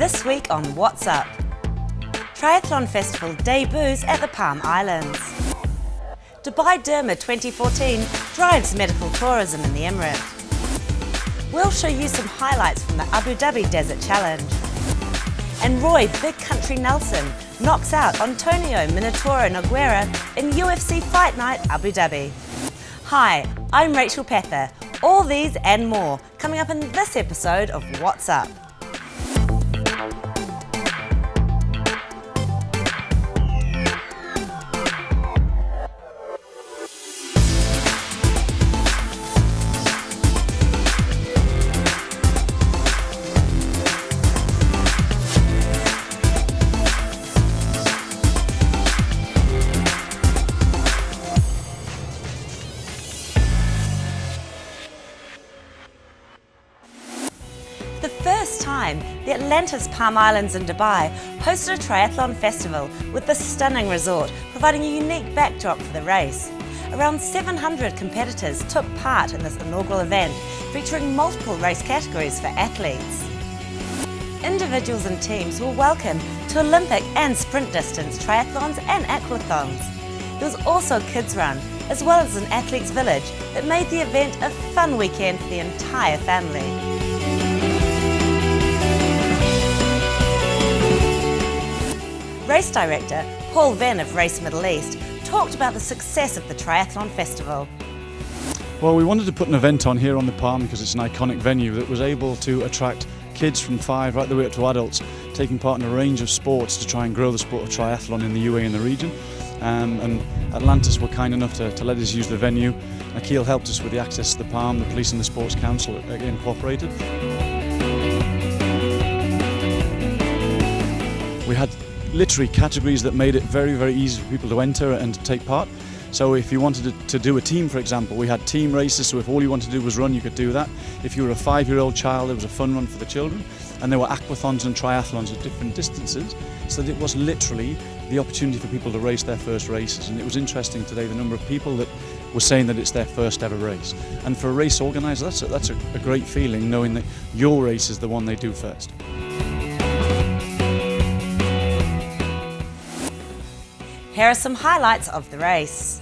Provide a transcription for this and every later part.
This week on What's Up? Triathlon Festival debuts at the Palm Islands. Dubai Derma 2014 drives medical tourism in the Emirate. We'll show you some highlights from the Abu Dhabi Desert Challenge. And Roy Big Country Nelson knocks out Antonio Minotauro Nogueira in UFC Fight Night Abu Dhabi. Hi, I'm Rachel Pether. All these and more coming up in this episode of What's Up? The first time, the Atlantis Palm Islands in Dubai hosted a triathlon festival with this stunning resort providing a unique backdrop for the race. Around 700 competitors took part in this inaugural event, featuring multiple race categories for athletes. Individuals and teams were welcome to Olympic and sprint distance triathlons and aquathons. There was also a kids run, as well as an athletes village that made the event a fun weekend for the entire family. Race director Paul Venn of Race Middle East talked about the success of the Triathlon Festival. Well, we wanted to put an event on here on the Palm because it's an iconic venue that was able to attract kids from 5 right the way up to adults, taking part in a range of sports to try and grow the sport of triathlon in the UAE and the region. And Atlantis were kind enough to let us use the venue. Akil helped us with the access to the Palm, the police and the Sports Council again cooperated. We had literally categories that made it very, very easy for people to enter and to take part. So if you wanted to do a team, for example, we had team races, so if all you wanted to do was run, you could do that. If you were a 5-year-old child, there was a fun run for the children. And there were aquathons and triathlons at different distances, so that it was literally the opportunity for people to race their first races. And it was interesting today, the number of people that were saying that it's their first ever race. And for a race organiser, that's a great feeling, knowing that your race is the one they do first. Here are some highlights of the race.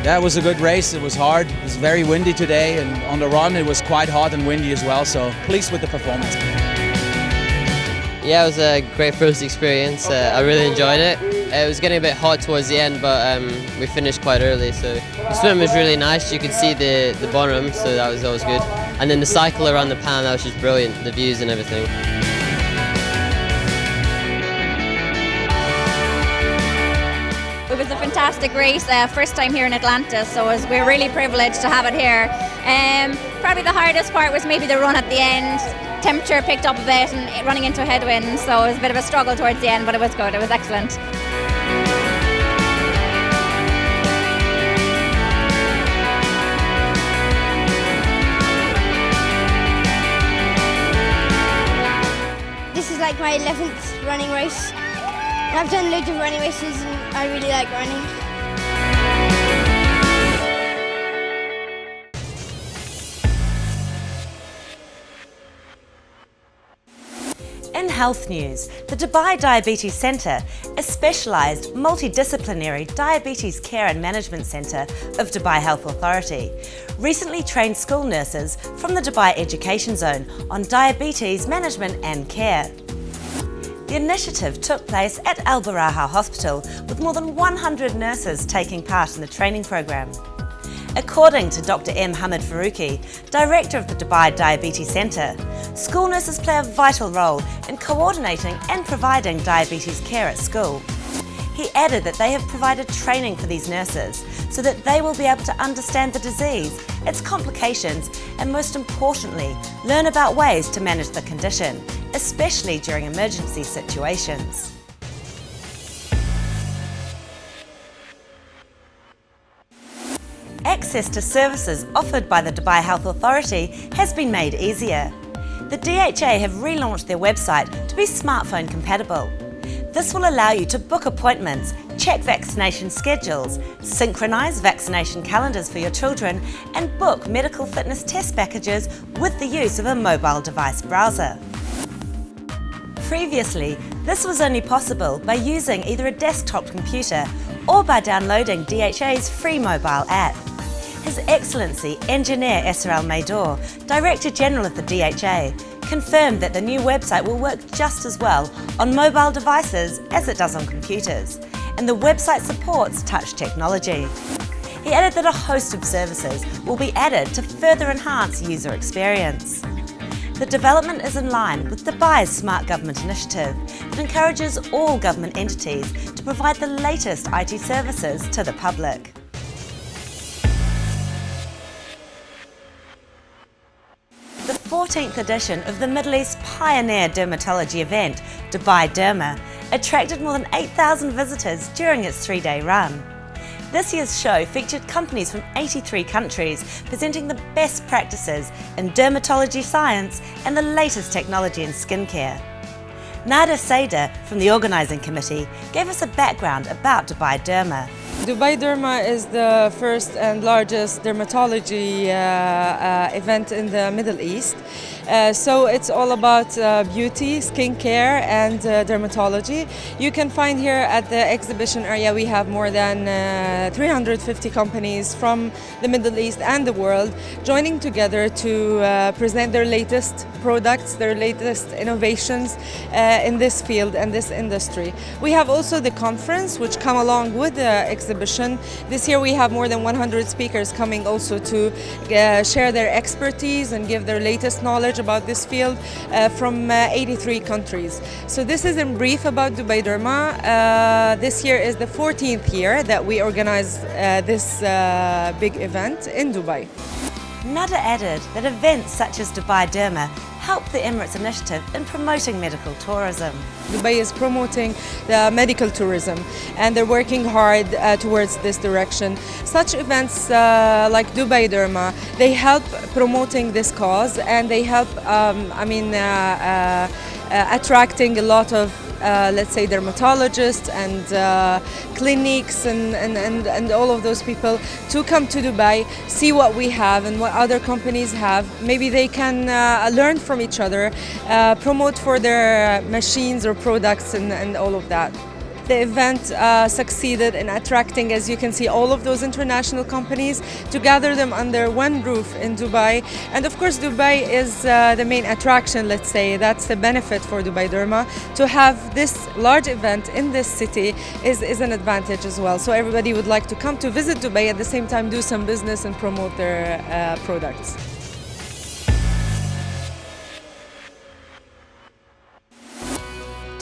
Yeah, it was a good race. It was hard. It was very windy today, and on the run it was quite hot and windy as well, so pleased with the performance. Yeah, it was a great first experience. I really enjoyed it. It was getting a bit hot towards the end, but we finished quite early, so the swim was really nice. You could see the bottom, so that was always good. And then the cycle around the Palm, that was just brilliant, the views and everything. It was a fantastic race, first time here in Atlanta, so we're really privileged to have it here. Probably the hardest part was maybe the run at the end. Temperature picked up a bit and running into a headwind, so it was a bit of a struggle towards the end, but it was good, it was excellent. This is like my 11th running race. I've done loads of running races and I really like running. In health news, the Dubai Diabetes Centre, a specialised multidisciplinary diabetes care and management centre of Dubai Health Authority, recently trained school nurses from the Dubai Education Zone on diabetes management and care. The initiative took place at Al Baraha Hospital, with more than 100 nurses taking part in the training program. According to Dr. M. Hamid Faruqi, Director of the Dubai Diabetes Centre, school nurses play a vital role in coordinating and providing diabetes care at school. He added that they have provided training for these nurses so that they will be able to understand the disease, its complications, and most importantly, learn about ways to manage the condition, especially during emergency situations. Access to services offered by the Dubai Health Authority has been made easier. The DHA have relaunched their website to be smartphone compatible. This will allow you to book appointments, check vaccination schedules, synchronise vaccination calendars for your children, and book medical fitness test packages with the use of a mobile device browser. Previously, this was only possible by using either a desktop computer or by downloading DHA's free mobile app. His Excellency Engineer Esser Al-Maidor, Director General of the DHA, confirmed that the new website will work just as well on mobile devices as it does on computers, and the website supports touch technology. He added that a host of services will be added to further enhance user experience. The development is in line with Dubai's Smart Government Initiative that encourages all government entities to provide the latest IT services to the public. The 14th edition of the Middle East pioneer dermatology event, Dubai Derma, attracted more than 8,000 visitors during its 3-day run. This year's show featured companies from 83 countries presenting the best practices in dermatology science and the latest technology in skincare. Nada Saida from the organising committee gave us a background about Dubai Derma. Dubai Derma is the first and largest dermatology event in the Middle East. So it's all about beauty, skincare and dermatology. You can find here at the exhibition area we have more than 350 companies from the Middle East and the world joining together to present their latest products, their latest innovations in this field and this industry. We have also the conference which come along with the exhibition. This year we have more than 100 speakers coming also to share their expertise and give their latest knowledge about this field from 83 countries. So this is in brief about Dubai Derma. This year is the 14th year that we organize this big event in Dubai. Nada added that events such as Dubai Derma help the Emirates initiative in promoting medical tourism. Dubai is promoting the medical tourism and they're working hard towards this direction. Such events like Dubai Derma, they help promoting this cause and they help attracting a lot of let's say dermatologists and clinics and all of those people to come to Dubai, see what we have and what other companies have. Maybe they can learn from each other, promote for their machines or products and all of that. The event succeeded in attracting, as you can see, all of those international companies to gather them under one roof in Dubai. And of course, Dubai is the main attraction, let's say. That's the benefit for Dubai Derma. To have this large event in this city is an advantage as well. So everybody would like to come to visit Dubai, at the same time do some business and promote their products.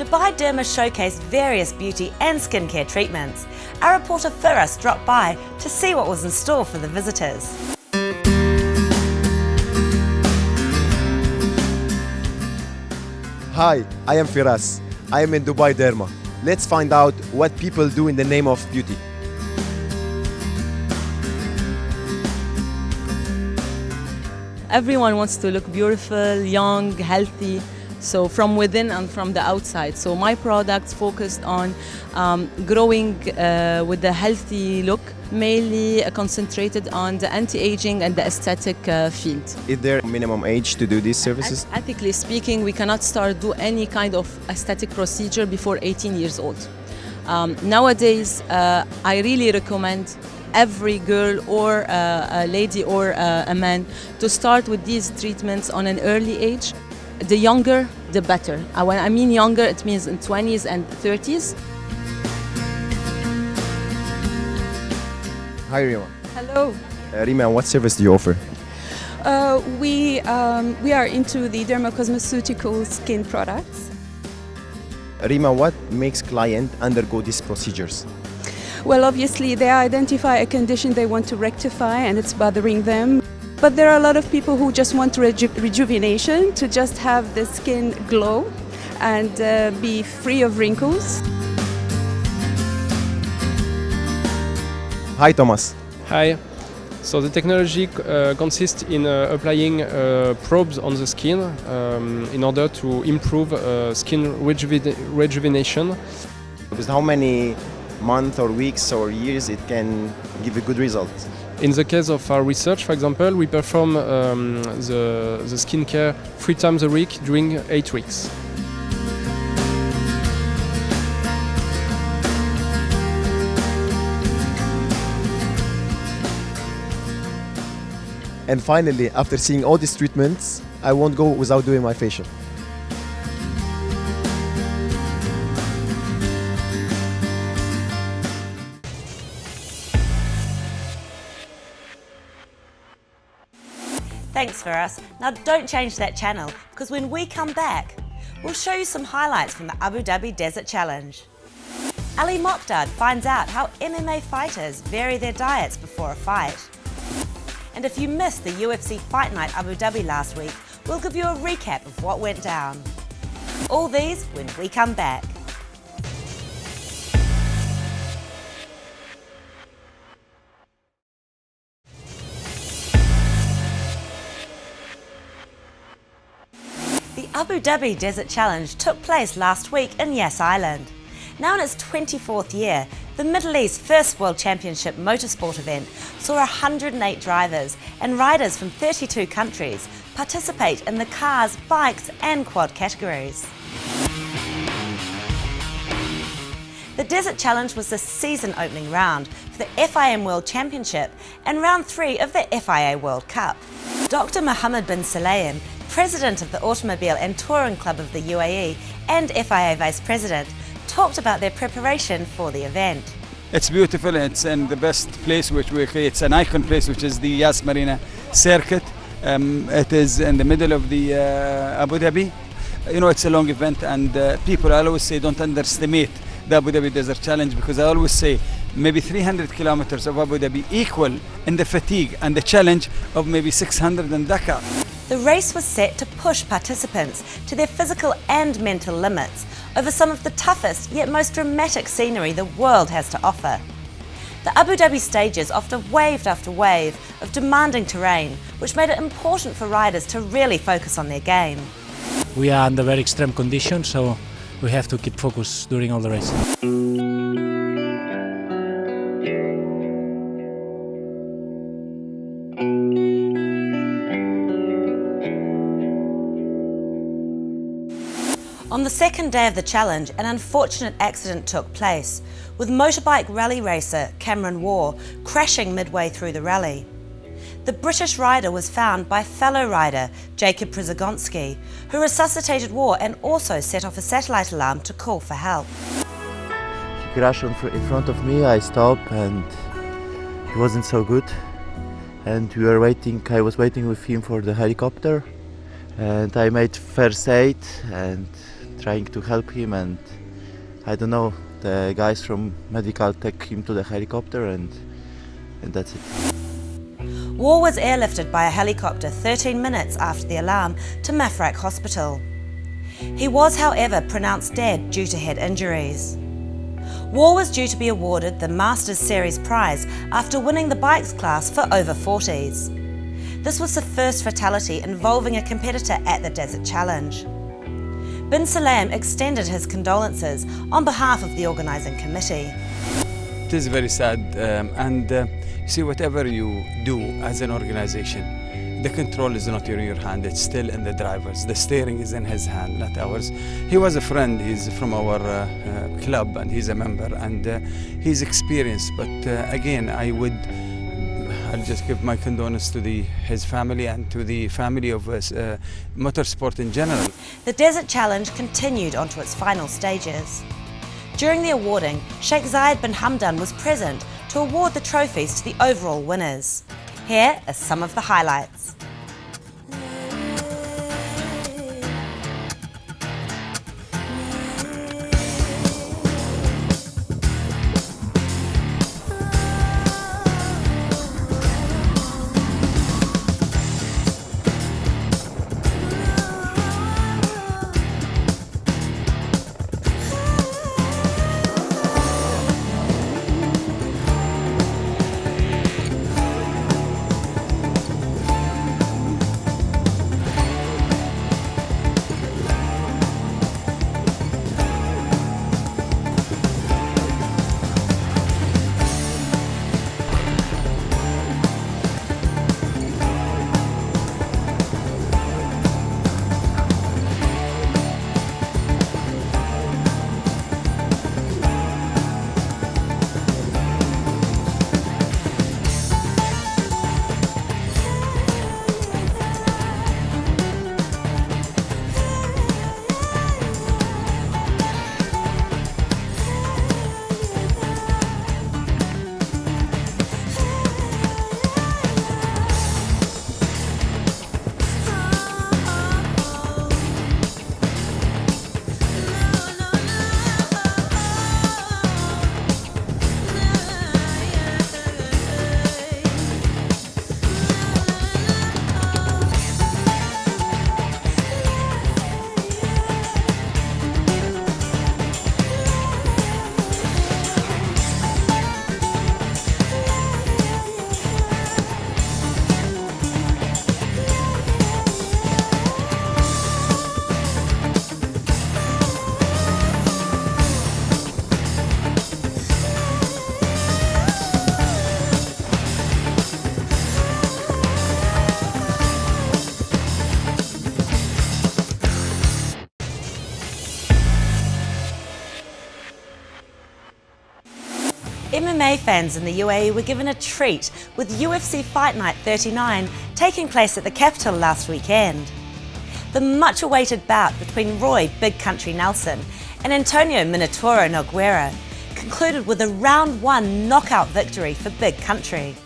Dubai Derma showcased various beauty and skincare treatments. Our reporter Firas dropped by to see what was in store for the visitors. Hi, I am Firas. I am in Dubai Derma. Let's find out what people do in the name of beauty. Everyone wants to look beautiful, young, healthy. So from within and from the outside. So my products focused on growing with the healthy look, mainly concentrated on the anti-aging and the aesthetic field. Is there a minimum age to do these services? Ethically speaking, we cannot do any kind of aesthetic procedure before 18 years old. Nowadays, I really recommend every girl or a lady or a man to start with these treatments on an early age. The younger, the better. When I mean younger, it means in 20s and 30s. Hi, Rima. Hello. Rima, what service do you offer? We are into the dermocosmeceutical skin products. Rima, what makes client undergo these procedures? Well, obviously they identify a condition they want to rectify and it's bothering them. But there are a lot of people who just want rejuvenation, to just have the skin glow and be free of wrinkles. Hi, Thomas. Hi. So the technology consists in applying probes on the skin in order to improve skin rejuvenation. With how many months or weeks or years it can give a good result? In the case of our research, for example, we perform the skincare 3 times a week during 8 weeks. And finally, after seeing all these treatments, I won't go without doing my facial. Thanks for us. Now don't change that channel, because when we come back, we'll show you some highlights from the Abu Dhabi Desert Challenge. Ali Mokdad finds out how MMA fighters vary their diets before a fight. And if you missed the UFC Fight Night Abu Dhabi last week, we'll give you a recap of what went down. All these when we come back. The Abu Dhabi Desert Challenge took place last week in Yas Island. Now in its 24th year, the Middle East's first World Championship motorsport event saw 108 drivers and riders from 32 countries participate in the cars, bikes and quad categories. The Desert Challenge was the season opening round for the FIM World Championship and round 3 of the FIA World Cup. Dr. Mohammed bin Sulayem, President of the Automobile and Touring Club of the UAE and FIA Vice President, talked about their preparation for the event. It's beautiful. It's in the best place which we create. It's an icon place, which is the Yas Marina Circuit. It is in the middle of the Abu Dhabi. You know, it's a long event, and people, I always say, don't underestimate the Abu Dhabi Desert Challenge, because I always say maybe 300 kilometers of Abu Dhabi equal in the fatigue and the challenge of maybe 600 in Dakar. The race was set to push participants to their physical and mental limits over some of the toughest yet most dramatic scenery the world has to offer. The Abu Dhabi stages offered wave after wave of demanding terrain, which made it important for riders to really focus on their game. We are under very extreme conditions, so we have to keep focus during all the race. On the second day of the challenge, an unfortunate accident took place, with motorbike rally racer Cameron Waugh crashing midway through the rally. The British rider was found by fellow rider Jacob Przygonski, who resuscitated Waugh and also set off a satellite alarm to call for help. He crashed in front of me. I stopped and he wasn't so good. And we were waiting, I was waiting with him for the helicopter. And I made first aid and trying to help him, and I don't know, the guys from medical took him to the helicopter and that's it. Waugh was airlifted by a helicopter 13 minutes after the alarm to Mafraq Hospital. He was, however, pronounced dead due to head injuries. Waugh was due to be awarded the Masters Series prize after winning the bikes class for over 40s. This was the first fatality involving a competitor at the Desert Challenge. Bin Sulayem extended his condolences on behalf of the organising committee. It is very sad, and you see, whatever you do as an organisation, the control is not in your hand, it's still in the driver's. The steering is in his hand, not ours. He was a friend, he's from our club and he's a member, and he's experienced, but again, I'll just give my condolences to his family and to the family of motorsport in general. The Desert Challenge continued onto its final stages. During the awarding, Sheikh Zayed bin Hamdan was present to award the trophies to the overall winners. Here are some of the highlights. MMA fans in the UAE were given a treat with UFC Fight Night 39 taking place at the capital last weekend. The much-awaited bout between Roy Big Country Nelson and Antonio Minotauro Nogueira concluded with a round 1 knockout victory for Big Country.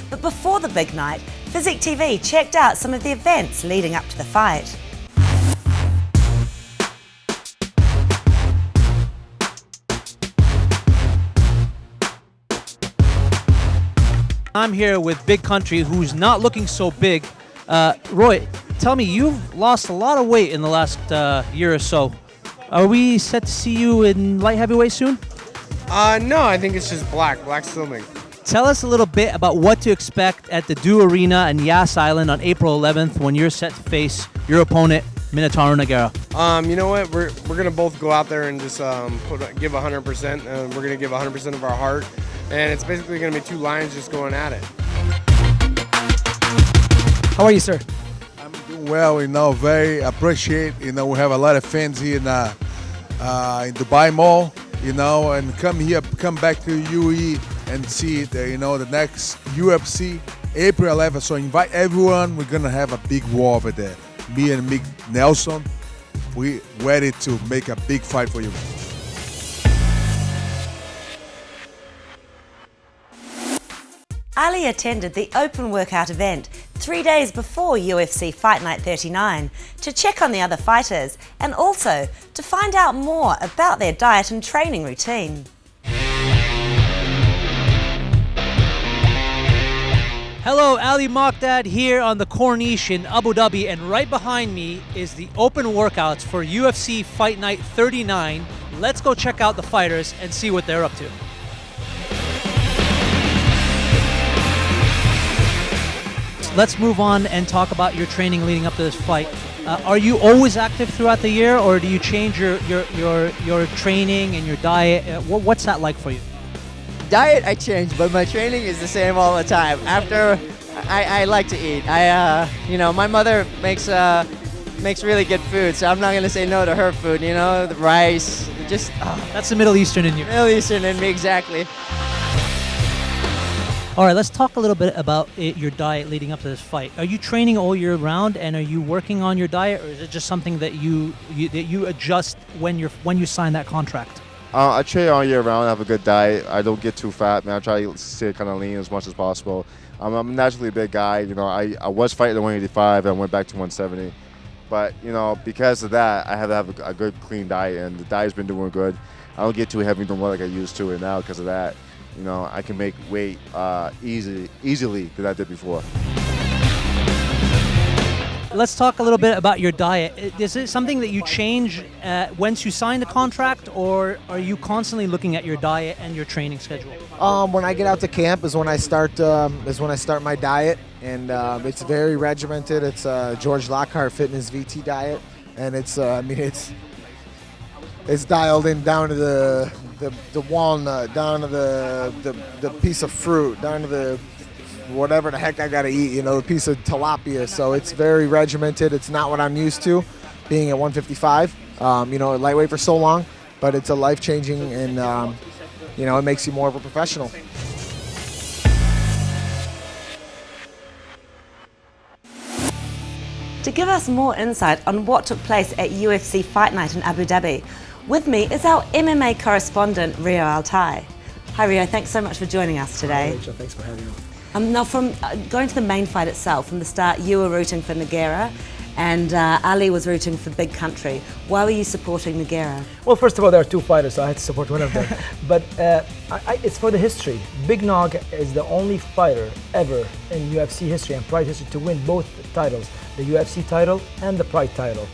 But before the big night, Physique TV checked out some of the events leading up to the fight. I'm here with Big Country, who's not looking so big. Roy, tell me, you've lost a lot of weight in the last year or so. Are we set to see you in light heavyweight soon? No, I think it's just black swimming. Tell us a little bit about what to expect at the Do Arena and Yas Island on April 11th when you're set to face your opponent, Minotauro Nogueira. You know what? We're gonna both go out there and just give 100%. We're gonna give 100% of our heart, and it's basically gonna be two lions just going at it. How are you, sir? I'm doing well. Very appreciate. We have a lot of fans here in Dubai Mall. And come back to UAE and see it. The next UFC, April 11th. So invite everyone. We're gonna have a big war over there. Me and Mick Nelson, we ready to make a big fight for you. Ali attended the open workout event 3 days before UFC Fight Night 39 to check on the other fighters and also to find out more about their diet and training routine. Hello, Ali Mokdad here on the Corniche in Abu Dhabi, and right behind me is the open workouts for UFC Fight Night 39. Let's go check out the fighters and see what they're up to. Let's move on and talk about your training leading up to this fight. Are you always active throughout the year, or do you change your training and your diet? What's that like for you? Diet I change, but my training is the same all the time. After I like to eat. My mother makes really good food, so I'm not gonna say no to her food. The rice, just that's the Middle Eastern in you. Middle Eastern in me, exactly. All right, let's talk a little bit about your diet leading up to this fight. Are you training all year round, and are you working on your diet, or is it just something that you adjust when you sign that contract? I train all year round. I have a good diet. I don't get too fat, man. I try to stay kind of lean as much as possible. I'm naturally a big guy. I was fighting at 185 and I went back to 170. But, because of that, I have to have a good, clean diet, and the diet's been doing good. I don't get too heavy no more like I used to, and now because of that, I can make weight easily than I did before. Let's talk a little bit about your diet. Is it something that you change once you sign the contract, or are you constantly looking at your diet and your training schedule? When I get out to camp is when I start my diet, and it's very regimented. It's George Lockhart Fitness VT diet, and it's dialed in down to the walnut, down to the piece of fruit, down to the whatever the heck I gotta eat, a piece of tilapia. So it's very regimented. It's not what I'm used to, being at 155. Lightweight for so long, but it's a life-changing, and it makes you more of a professional. To give us more insight on what took place at UFC Fight Night in Abu Dhabi, with me is our MMA correspondent, Rio Altai. Hi Rio, thanks so much for joining us today. Hi Rachel, thanks for having me. Now, from going to the main fight itself, from the start you were rooting for Nogueira, and Ali was rooting for Big Country. Why were you supporting Nogueira? Well, first of all, there are two fighters, so I had to support one of them. But it's for the history. Big Nog is the only fighter ever in UFC history and Pride history to win both titles, the UFC title and the Pride title.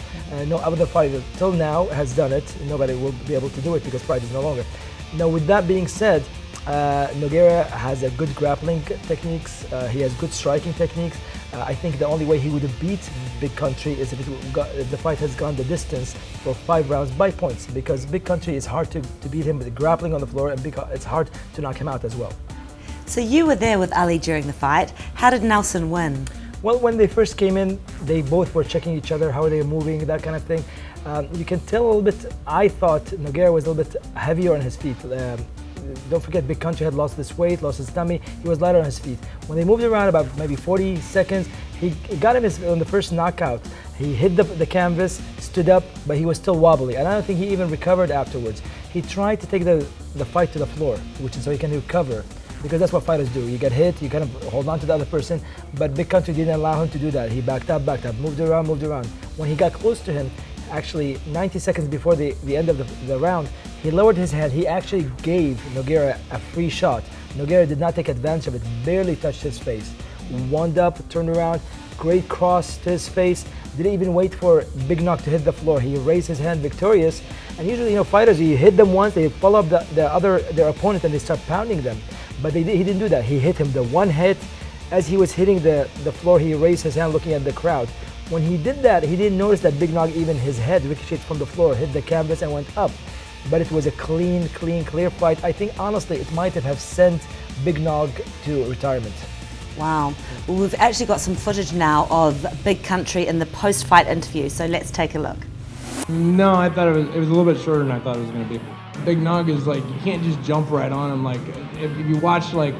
No other fighter till now has done it. Nobody will be able to do it because Pride is no longer. Now, with that being said, Nogueira has a good grappling techniques. He has good striking techniques. I think the only way he would have beat Big Country is if the fight has gone the distance for 5 rounds by points, because Big Country is hard to beat him with the grappling on the floor, and it's hard to knock him out as well. So you were there with Ali during the fight. How did Nelson win? Well, when they first came in, they both were checking each other, how are they moving, that kind of thing. You can tell a little bit, I thought Nogueira was a little bit heavier on his feet. don't forget, Big Country had lost this weight, lost his tummy. He was lighter on his feet. When they moved around about maybe 40 seconds, he got him on the first knockout. He hit the canvas, stood up, but he was still wobbly. And I don't think he even recovered afterwards. He tried to take the fight to the floor, which is so he can recover. Because that's what fighters do. You get hit, you kind of hold on to the other person, but Big Country didn't allow him to do that. He backed up, moved around. When he got close to him, actually 90 seconds before the end of the round, he lowered his hand. He actually gave Nogueira a free shot. Nogueira did not take advantage of it, barely touched his face. Wound up, turned around, great cross to his face. Didn't even wait for Big Nog to hit the floor. He raised his hand victorious. And usually, fighters, you hit them once, they follow up their opponent and they start pounding them. But he didn't do that. He hit him the one hit. As he was hitting the floor, he raised his hand looking at the crowd. When he did that, he didn't notice that Big Nog, even his head ricocheted from the floor, hit the canvas and went up. But it was a clean, clear fight. I think, honestly, it might have sent Big Nog to retirement. Wow. Well, we've actually got some footage now of Big Country in the post-fight interview, so let's take a look. No, I thought it was a little bit shorter than I thought it was going to be. Big Nog is like, you can't just jump right on him. Like, if you watch, like,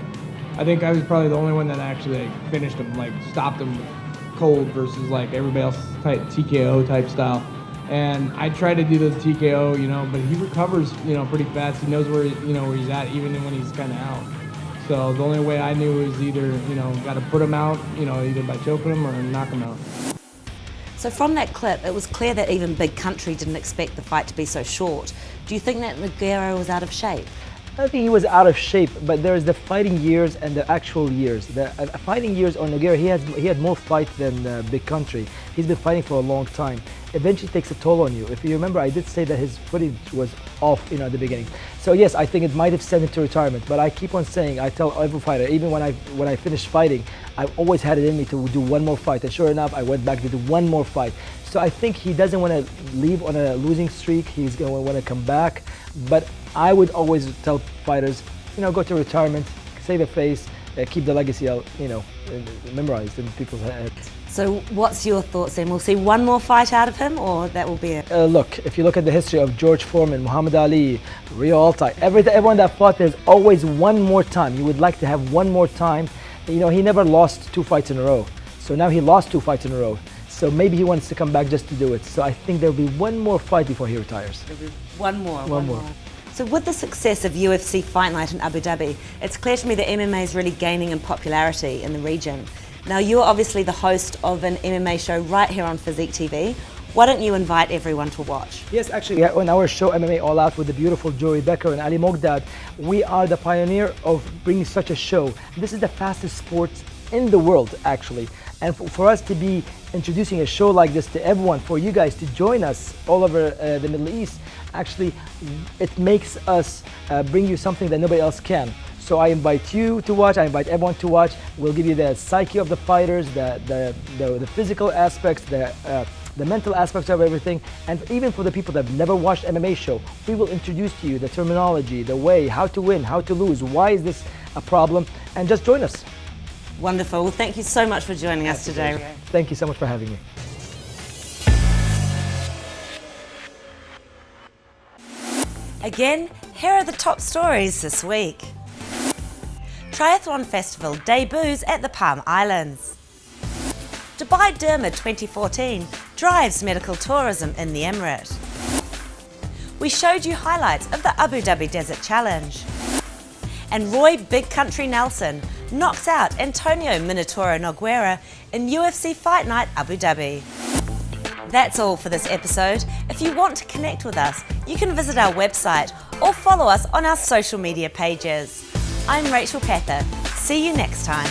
I think I was probably the only one that actually finished him, like stopped him cold versus like everybody else type TKO type style. And I tried to do the TKO, but he recovers, pretty fast. He knows where he's at, even when he's kind of out. So the only way I knew was either, got to put him out, either by choking him or knock him out. So from that clip, it was clear that even Big Country didn't expect the fight to be so short. Do you think that Nogueira was out of shape? I think he was out of shape, but there's the fighting years and the actual years. The fighting years on Nogueira, he had more fight than Big Country. He's been fighting for a long time. Eventually takes a toll on you. If you remember, I did say that his footage was off, at the beginning. So yes, I think it might have sent him to retirement. But I keep on saying, I tell every fighter, even when I finished fighting, I've always had it in me to do one more fight. And sure enough, I went back to do one more fight. So I think he doesn't want to leave on a losing streak. He's going to want to come back. But I would always tell fighters, go to retirement, save a face, keep the legacy out, memorized in people's heads. So what's your thoughts then? We'll see one more fight out of him, or that will be it? Look, if you look at the history of George Foreman, Muhammad Ali, Rio Altai, everyone that fought, there's always one more time. You would like to have one more time. He never lost 2 fights in a row. So now he lost 2 fights in a row. So maybe he wants to come back just to do it. So I think there'll be one more fight before he retires. One more. So with the success of UFC Fight Night in Abu Dhabi, it's clear to me that MMA is really gaining in popularity in the region. Now, you're obviously the host of an MMA show right here on Physique TV. Why don't you invite everyone to watch? Yes, actually, on our show, MMA All Out, with the beautiful Joey Becker and Ali Mogdad, we are the pioneer of bringing such a show. This is the fastest sport in the world, actually. And for us to be introducing a show like this to everyone, for you guys to join us all over the Middle East, actually, it makes us bring you something that nobody else can. So I invite you to watch, I invite everyone to watch. We'll give you the psyche of the fighters, the physical aspects, the mental aspects of everything. And even for the people that have never watched MMA show, we will introduce to you the terminology, the way, how to win, how to lose, why is this a problem, and just join us. Wonderful. Well, thank you so much for joining us today. Thank you so much for having me. Again, here are the top stories this week. Triathlon Festival debuts at the Palm Islands. Dubai Derma 2014 drives medical tourism in the Emirate. We showed you highlights of the Abu Dhabi Desert Challenge. And Roy Big Country Nelson knocks out Antonio Minotauro Nogueira in UFC Fight Night Abu Dhabi. That's all for this episode. If you want to connect with us, you can visit our website or follow us on our social media pages. I'm Rachel Pather. See you next time.